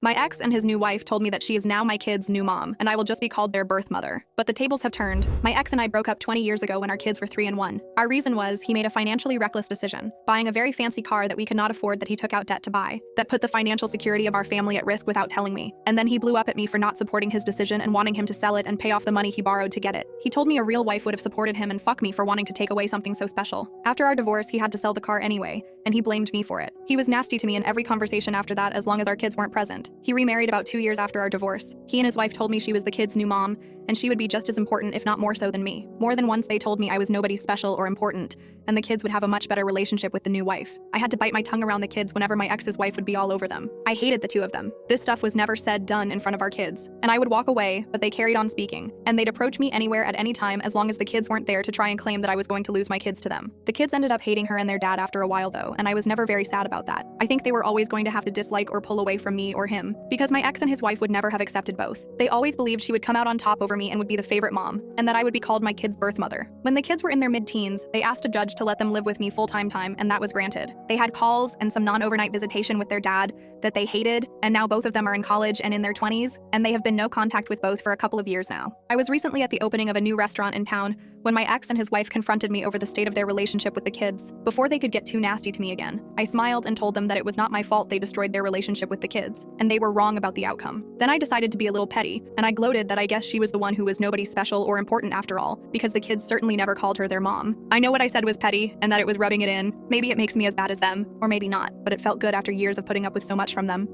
My ex and his new wife told me that she is now my kids' new mom, and I will just be called their birth mother. But the tables have turned. My ex and I broke up 20 years ago when our kids were 3 and 1. Our reason was he made a financially reckless decision, buying a very fancy car that we could not afford that he took out debt to buy, that put the financial security of our family at risk without telling me. And then he blew up at me for not supporting his decision and wanting him to sell it and pay off the money he borrowed to get it. He told me a real wife would have supported him, and fuck me for wanting to take away something so special. After our divorce, he had to sell the car anyway, and he blamed me for it. He was nasty to me in every conversation after that as long as our kids weren't present. He remarried about 2 years after our divorce. He and his wife told me she was the kids' new mom, and she would be just as important, if not more so, than me. More than once they told me I was nobody special or important, and the kids would have a much better relationship with the new wife. I had to bite my tongue around the kids whenever my ex's wife would be all over them. I hated the two of them. This stuff was never said, done in front of our kids. And I would walk away, but they carried on speaking. And they'd approach me anywhere at any time as long as the kids weren't there to try and claim that I was going to lose my kids to them. The kids ended up hating her and their dad after a while though, and I was never very sad about that. I think they were always going to have to dislike or pull away from me or him, because my ex and his wife would never have accepted both. They always believed she would come out on top over me and would be the favorite mom, and that I would be called my kids' birth mother. When the kids were in their mid-teens, they asked a judge to let them live with me full-time, and that was granted. They had calls and some non-overnight visitation with their dad that they hated, and now both of them are in college and in their 20s, and they have been no contact with both for a couple of years now. I was recently at the opening of a new restaurant in town when my ex and his wife confronted me over the state of their relationship with the kids. Before they could get too nasty to me again, I smiled and told them that it was not my fault they destroyed their relationship with the kids, and they were wrong about the outcome. Then I decided to be a little petty, and I gloated that I guess she was the one who was nobody special or important after all, because the kids certainly never called her their mom. I know what I said was petty, and that it was rubbing it in. Maybe it makes me as bad as them, or maybe not, but it felt good after years of putting up with so much from them.